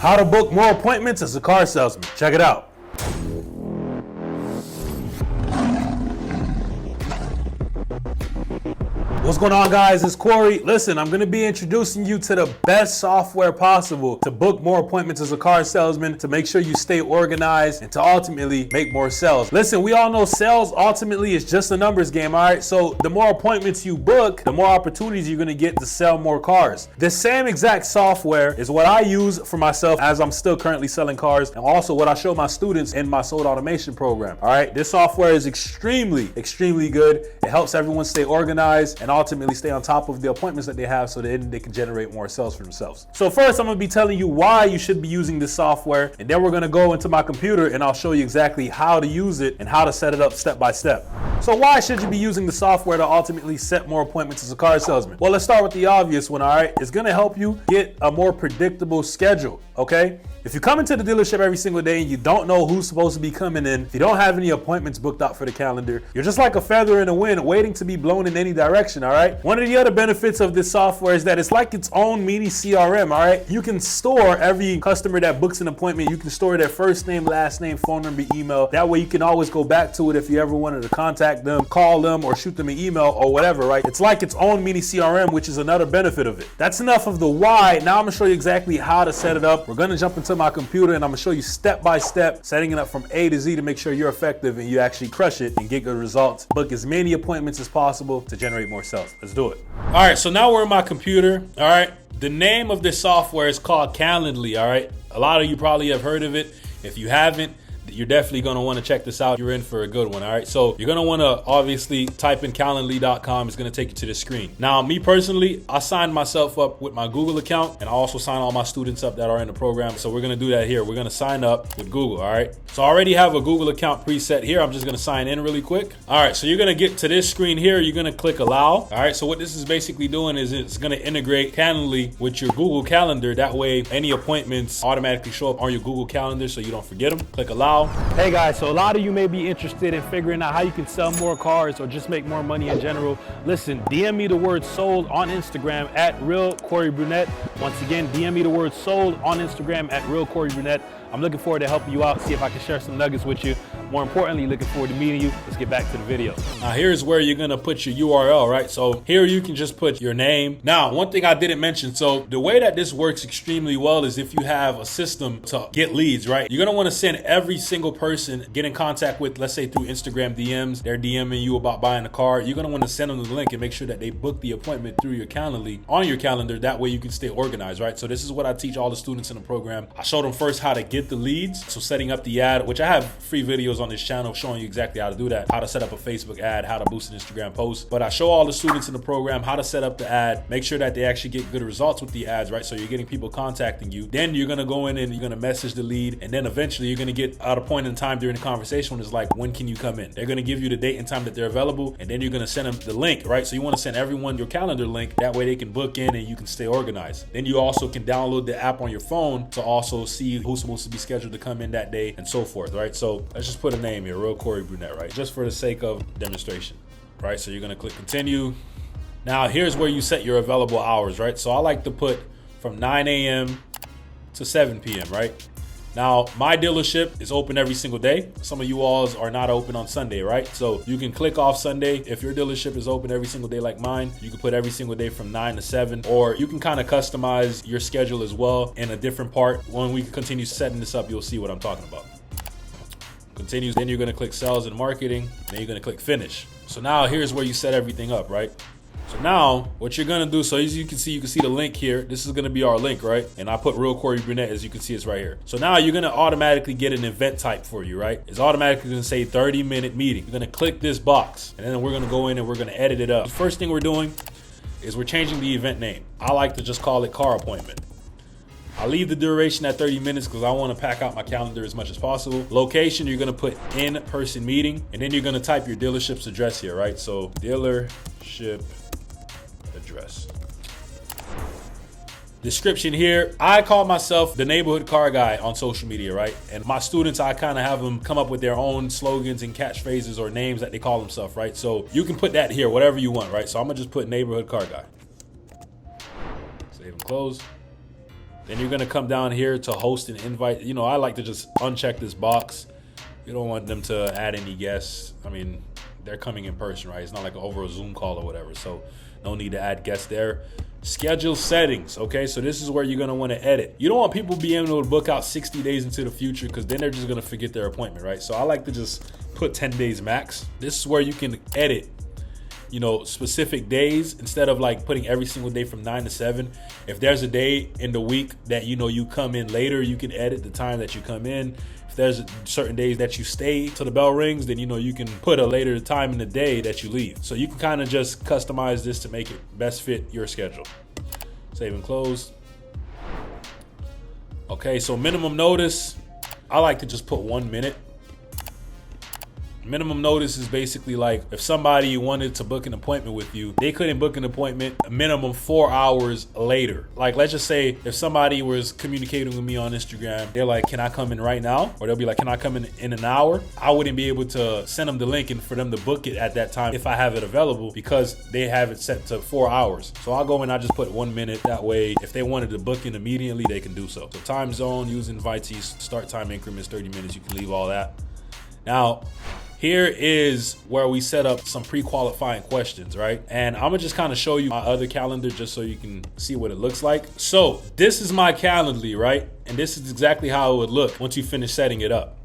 How to book more appointments as a car salesman. Check it out. What's going on, guys? It's Corey. Listen, I'm going to be introducing you to the best software possible to book more appointments as a car salesman, to make sure you stay organized, and to ultimately make more sales. Listen, we all know sales ultimately is just a numbers game, all right? So the more appointments you book, the more opportunities you're going to get to sell more cars. The same exact software is what I use for myself as I'm still currently selling cars, and also what I show my students in my sold automation program, all right? This software is extremely good. It helps everyone stay organized and ultimately stay on top of the appointments that they have so that they can generate more sales for themselves. So first, I'm gonna be telling you why you should be using this software, and then we're gonna go into my computer and I'll show you exactly how to use it and how to set it up step by step. So why should you be using the software to ultimately set more appointments as a car salesman? Well, let's start with the obvious one, all right? It's gonna help you get a more predictable schedule, okay? If you come into the dealership every single day and you don't know who's supposed to be coming in, if you don't have any appointments booked out for the calendar, you're just like a feather in the wind waiting to be blown in any direction, all right? One of the other benefits of this software is that it's like its own mini CRM, all right? You can store every customer that books an appointment. You can store their first name, last name, phone number, email. That way you can always go back to it if you ever wanted to contact them, call them, or shoot them an email or whatever, right? It's like its own mini CRM, which is another benefit of it. That's enough of the why. Now I'm gonna show you exactly how to set it up. We're gonna jump into my computer and I'm gonna show you step by step, setting it up from A to Z to make sure you're effective and you actually crush it and get good results. Book as many appointments as possible to generate more sales. Let's do it. All right, so now we're in my computer. All right, the name of this software is called Calendly. All right, a lot of you probably have heard of it. If you haven't, you're definitely going to want to check this out. You're in for a good one. All right. So you're going to want to obviously type in calendly.com. It's going to take you to the screen. Now, me personally, I signed myself up with my Google account, and I also sign all my students up that are in the program. So we're going to do that here. We're going to sign up with Google. All right. So I already have a Google account preset here. I'm just going to sign in really quick. All right. So you're going to get to this screen here. You're going to click allow. All right. So what this is basically doing is it's going to integrate Calendly with your Google Calendar. That way, any appointments automatically show up on your Google Calendar so you don't forget them. Click allow. Hey guys, so a lot of you may be interested in figuring out how you can sell more cars or just make more money in general. Listen, DM me the word sold on Instagram at Real Corey Brunette. Once again, DM me the word sold on Instagram at Real Corey Brunette. I'm looking forward to helping you out, see if I can share some nuggets with you. More importantly, looking forward to meeting you. Let's get back to the video. Now here's where you're gonna put your URL, right? So here you can just put your name. Now, one thing I didn't mention, so the way that this works extremely well is if you have a system to get leads, right? You're gonna wanna send every single person get in contact with, let's say through Instagram DMs, they're DMing you about buying a car. You're gonna wanna send them the link and make sure that they book the appointment through your Calendly on your calendar. That way you can stay organized, right? So this is what I teach all the students in the program. I show them first how to get the leads. So setting up the ad, which I have free videos on this channel showing you exactly how to do that, how to set up a Facebook ad, how to boost an Instagram post. But I show all the students in the program how to set up the ad, make sure that they actually get good results with the ads, right? So you're getting people contacting you. Then you're gonna go in and you're gonna message the lead, and then eventually you're gonna get at a point in time during the conversation when it's like, when can you come in? They're gonna give you the date and time that they're available, and then you're gonna send them the link, right? So you wanna send everyone your calendar link, that way they can book in and you can stay organized. Then you also can download the app on your phone to also see who's supposed to be scheduled to come in that day and so forth, right? So let's just put a name here, Real Corey Brunette, right? Just for the sake of demonstration, right? So you're gonna click continue. Now here's where you set your available hours, right? So I like to put from 9 a.m. to 7 p.m., right? Now, my dealership is open every single day. Some of you alls are not open on Sunday, right? So you can click off Sunday. If your dealership is open every single day like mine, you can put every single day from 9 to 7, or you can kind of customize your schedule as well in a different part. When we continue setting this up, you'll see what I'm talking about. Continues, then you're gonna click sales and marketing, then you're gonna click finish. So now here's where you set everything up, right? So now what you're gonna do, so as you can see the link here. This is gonna be our link, right? And I put Real Corey Brunette, as you can see, it's right here. So now you're gonna automatically get an event type for you, right? It's automatically gonna say 30-minute meeting. You're gonna click this box, and then we're gonna go in and we're gonna edit it up. The first thing we're doing is we're changing the event name. I like to just call it car appointment. I leave the duration at 30 minutes because I want to pack out my calendar as much as possible. Location, you're going to put in-person meeting, and then you're going to type your dealership's address here, right? So dealership address. Description here, I call myself the neighborhood car guy on social media, right? And my students, I kind of have them come up with their own slogans and catchphrases or names that they call themselves, right? So you can put that here, whatever you want, right? So I'm gonna just put neighborhood car guy. Save and close. Then you're gonna come down here to host an invite. You know, I like to just uncheck this box. You don't want them to add any guests. I mean, they're coming in person, right? It's not like over a Zoom call or whatever, so no need to add guests there. Schedule settings, okay? So this is where you're gonna wanna edit. You don't want people being able to book out 60 days into the future because then they're just gonna forget their appointment, right? So I like to just put 10 days max. This is where you can edit, you know, specific days instead of like putting every single day from 9 to 7. If there's a day in the week that you know you come in later, you can edit the time that you come in. If there's certain days that you stay till the bell rings, then you know you can put a later time in the day that you leave. So you can kind of just customize this to make it best fit your schedule. Save and close. Okay, so minimum notice, I like to just put 1 minute. Minimum notice is basically like if somebody wanted to book an appointment with you, they couldn't book an appointment a minimum 4 hours later. Like, let's just say if somebody was communicating with me on Instagram, they're like, can I come in right now? Or they'll be like, can I come in an hour? I wouldn't be able to send them the link and for them to book it at that time if I have it available because they have it set to 4 hours. So I'll go and I just put 1 minute. That way, if they wanted to book in immediately, they can do so. So time zone, use invitees, start time increments, 30 minutes, you can leave all that. Now, here is where we set up some pre-qualifying questions, right? And I'm gonna just kind of show you my other calendar just so you can see what it looks like. So this is my Calendly, right? And this is exactly how it would look once you finish setting it up.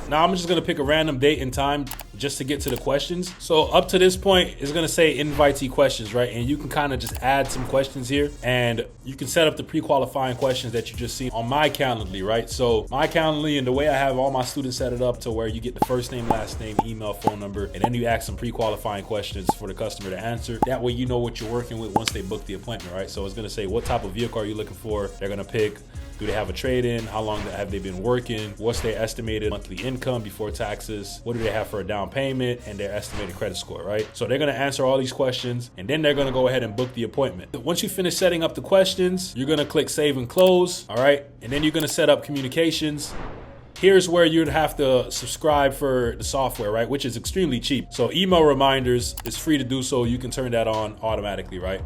Now I'm just gonna pick a random date and time just to get to the questions. So up to this point, it's gonna say invitee questions, right? And you can kind of just add some questions here and you can set up the pre-qualifying questions that you just seen on my Calendly, right? So my Calendly and the way I have all my students set it up to where you get the first name, last name, email, phone number, and then you ask some pre-qualifying questions for the customer to answer. That way you know what you're working with once they book the appointment, right? So it's gonna say, what type of vehicle are you looking for? They're gonna pick, do they have a trade-in? How long have they been working? What's their estimated monthly income before taxes? What do they have for a down payment? And their estimated credit score, right? So they're gonna answer all these questions and then they're gonna go ahead and book the appointment. Once you finish setting up the questions, you're gonna click save and close, all right? And then you're gonna set up communications. Here's where you'd have to subscribe for the software, right? Which is extremely cheap. So email reminders is free to do so. You can turn that on automatically, right?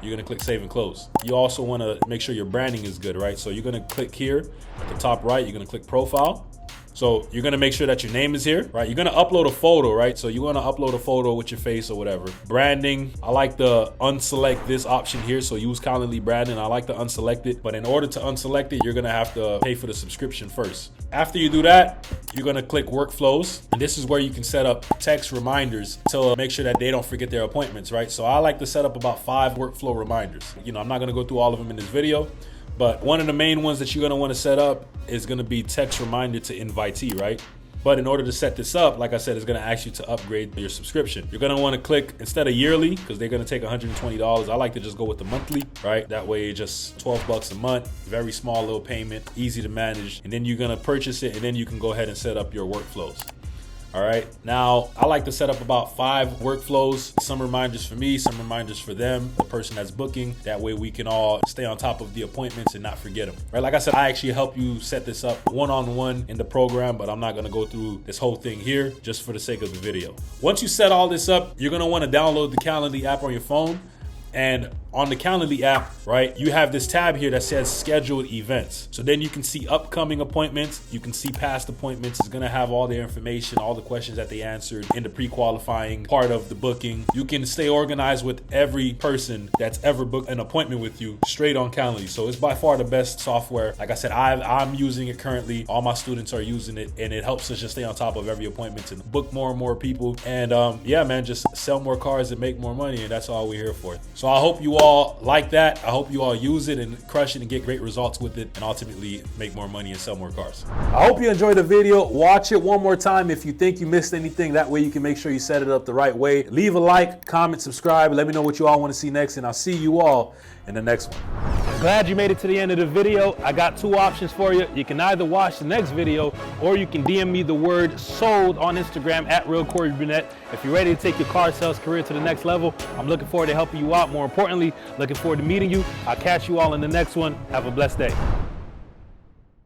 You're gonna click save and close. You also wanna make sure your branding is good, right? So you're gonna click here at the top right, you're gonna click profile. So you're gonna make sure that your name is here, right? You're gonna upload a photo, right? So you wanna upload a photo with your face or whatever. Branding, I like to unselect this option here. So use Calendly branding, I like to unselect it. But in order to unselect it, you're gonna have to pay for the subscription first. After you do that, you're gonna click workflows. And this is where you can set up text reminders to make sure that they don't forget their appointments, right? So I like to set up about 5 workflow reminders. You know, I'm not gonna go through all of them in this video, but one of the main ones that you're gonna wanna set up is gonna be text reminder to invitee, right? But in order to set this up, like I said, it's gonna ask you to upgrade your subscription. You're gonna wanna click, instead of yearly, because they're gonna take $120, I like to just go with the monthly, right? That way, just 12 bucks a month, very small little payment, easy to manage. And then you're gonna purchase it, and then you can go ahead and set up your workflows. All right, now I like to set up about 5 workflows, some reminders for me, some reminders for them, the person that's booking. That way we can all stay on top of the appointments and not forget them, right? Like I said, I actually help you set this up one-on-one in the program, but I'm not gonna go through this whole thing here just for the sake of the video. Once you set all this up, you're gonna wanna download the Calendly app on your phone. And on the Calendly app, right, you have this tab here that says scheduled events. So then you can see upcoming appointments, you can see past appointments. It's gonna have all their information, all the questions that they answered in the pre-qualifying part of the booking. You can stay organized with every person that's ever booked an appointment with you straight on Calendly. So it's by far the best software. Like I said, I'm using it currently. All my students are using it, and it helps us just stay on top of every appointment and book more and more people. And yeah, man, just sell more cars and make more money, and that's all we're here for. So I hope you all like that. I hope you all use it and crush it and get great results with it and ultimately make more money and sell more cars. I hope you enjoyed the video. Watch it one more time if you think you missed anything. That way you can make sure you set it up the right way. Leave a like, comment, subscribe. Let me know what you all want to see next, and I'll see you all in the next one. I'm glad you made it to the end of the video. I got 2 options for you. You can either watch the next video or you can DM me the word sold on Instagram at @RealCoreyBurnett. If you're ready to take your car sales career to the next level, I'm looking forward to helping you out. More importantly, looking forward to meeting you. I'll catch you all in the next one. Have a blessed day.